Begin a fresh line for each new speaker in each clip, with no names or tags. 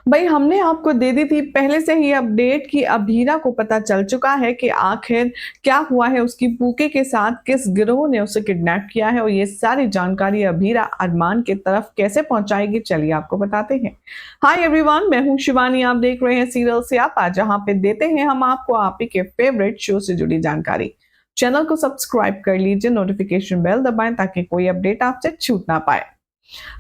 भाई हमने आपको दे दी थी पहले से ही अपडेट कि अभीरा को पता चल चुका है कि आखिर क्या हुआ है उसकी पूके के साथ, किस गिरोह ने उसे किडनैप किया है और ये सारी जानकारी अभीरा अरमान की तरफ कैसे पहुंचाएगी, चलिए आपको बताते हैं। हाय एवरीवन, मैं हूं शिवानी, आप देख रहे हैं सीरियल स्यापा, जहां पे देते हैं हम आपको आप ही के फेवरेट शो से जुड़ी जानकारी। चैनल को सब्सक्राइब कर लीजिए, नोटिफिकेशन बेल दबाएं ताकि कोई अपडेट आपसे छूट ना पाए।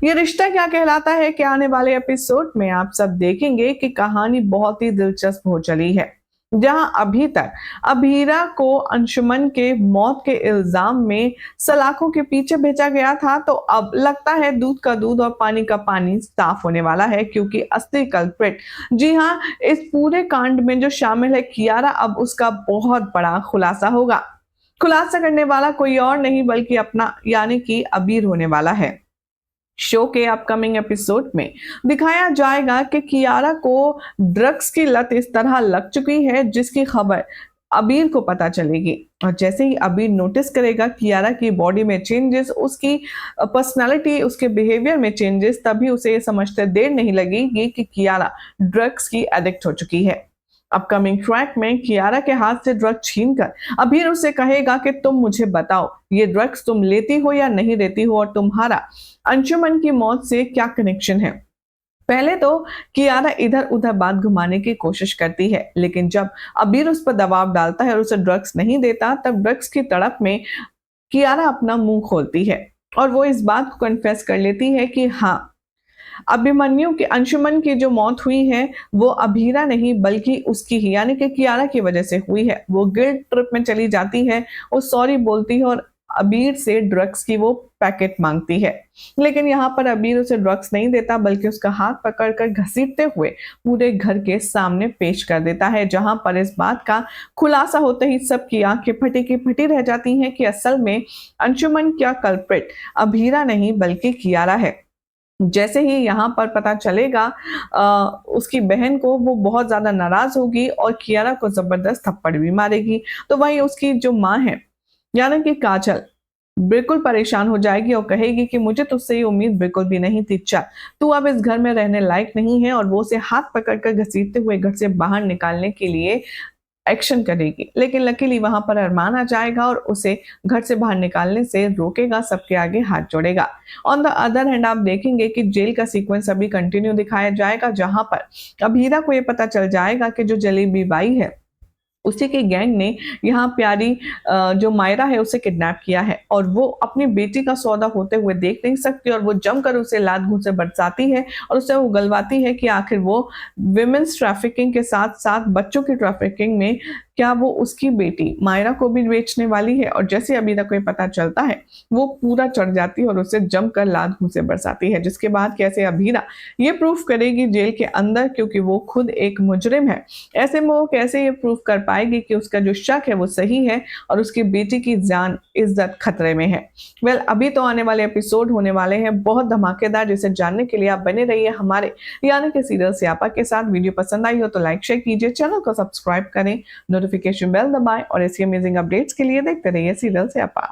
ये रिश्ता क्या कहलाता है कि आने वाले एपिसोड में आप सब देखेंगे कि कहानी बहुत ही दिलचस्प हो चली है। जहां अभी तक अभीरा को अंशुमन के मौत के इल्जाम में सलाखों के पीछे भेजा गया था, तो अब लगता है दूध का दूध और पानी का पानी साफ होने वाला है, क्योंकि असली कल्प्रिट, जी हाँ, इस पूरे कांड में जो शामिल है कियारा, अब उसका बहुत बड़ा खुलासा होगा। खुलासा करने वाला कोई और नहीं बल्कि अपना यानी कि अबीर होने वाला है। शो के अपकमिंग एपिसोड में दिखाया जाएगा कि कियारा को ड्रग्स की लत इस तरह लग चुकी है जिसकी खबर अबीर को पता चलेगी। और जैसे ही अबीर नोटिस करेगा कियारा की बॉडी में चेंजेस, उसकी पर्सनालिटी, उसके बिहेवियर में चेंजेस, तभी उसे ये समझते देर नहीं लगेगी कि कियारा ड्रग्स की एडिक्ट हो चुकी है। अपकमिंग ट्रैक में कियारा के हाथ से ड्रग छीनकर अबीर उसे कहेगा कि तुम मुझे बताओ, ये ड्रग्स तुम लेती हो या नहीं लेती हो, और तुम्हारा अंशुमन की मौत से क्या कनेक्शन है। पहले तो कियारा इधर उधर बात घुमाने की कोशिश करती है, लेकिन जब अबीर उस पर दबाव डालता है और उसे ड्रग्स नहीं देता, तब ड्रग्स की तड़प में कियारा अपना मुंह खोलती है और वो इस बात को कन्फेस कर लेती है कि हाँ, अभिमन्यु के अंशुमन की जो मौत हुई है वो अभीरा नहीं बल्कि उसकी ही यानी कि कियारा की वजह से हुई है। वो गिल्ट ट्रिप में चली जाती है, वो सॉरी बोलती है और अबीर से ड्रग्स की वो पैकेट मांगती है। लेकिन यहाँ पर अबीर उसे ड्रग्स नहीं देता बल्कि उसका हाथ पकड़कर घसीटते हुए पूरे घर के सामने पेश कर देता है, जहां पर इस बात का खुलासा होते ही सबकी आंखें फटी की फटी रह जाती हैं कि असल में अंशुमन क्या कल्प्रिट अभीरा नहीं बल्कि कियारा है। जैसे ही यहाँ पर पता चलेगा उसकी बहन को, वो बहुत ज्यादा नाराज होगी और कियारा को जबरदस्त थप्पड़ भी मारेगी। तो वही उसकी जो माँ है यानी कि काजल बिल्कुल परेशान हो जाएगी और कहेगी कि मुझे तुझसे ये उम्मीद बिल्कुल भी नहीं थी, चल तू अब इस घर में रहने लायक नहीं है, और वो उसे हाथ पकड़कर घसीटते हुए घर से बाहर निकालने के लिए एक्शन करेगी। लेकिन लकीली वहां पर अरमान आ जाएगा और उसे घर से बाहर निकालने से रोकेगा, सबके आगे हाथ जोड़ेगा। ऑन द अदर हैंड आप देखेंगे कि जेल का सीक्वेंस अभी कंटिन्यू दिखाया जाएगा, जहां पर अभीरा को यह पता चल जाएगा कि जो जलेबी बाई है उसी के गैंग ने यहाँ प्यारी जो मायरा है उसे किडनैप किया है, और वो अपनी बेटी का सौदा होते हुए देख नहीं सकती और वो जमकर उसे लात घूंसे बरसाती है और उसे उगलवाती है कि आखिर वो विमेंस ट्रैफिकिंग के साथ साथ बच्चों की ट्रैफिकिंग में क्या वो उसकी बेटी मायरा को भी बेचने वाली है। और जैसे अबीरा को पता चलता है वो पूरा चढ़ जाती है और उसे जमकर लात घूंसे बरसाती है, जिसके बाद कैसे अबीरा ये प्रूफ करेगी जेल के अंदर, क्योंकि वो खुद एक मुजरिम है, ऐसे में वो कैसे ये प्रूफ कर पाएगी कि उसका जो शक है वो सही है और उसकी बेटी की जान इज्जत खतरे में है। वेल, अभी तो आने वाले एपिसोड होने वाले हैं बहुत धमाकेदार, जिसे जानने के लिए आप बने रहिए हमारे यानी कि सीरियल स्यापा के साथ। वीडियो पसंद आई हो तो लाइक शेयर कीजिए, चैनल को सब्सक्राइब करें, नोटिफिकेशन बेल दबाएं और ऐसी अमेजिंग अपडेट्स के लिए देखते रहिए सीरियल स्यापा।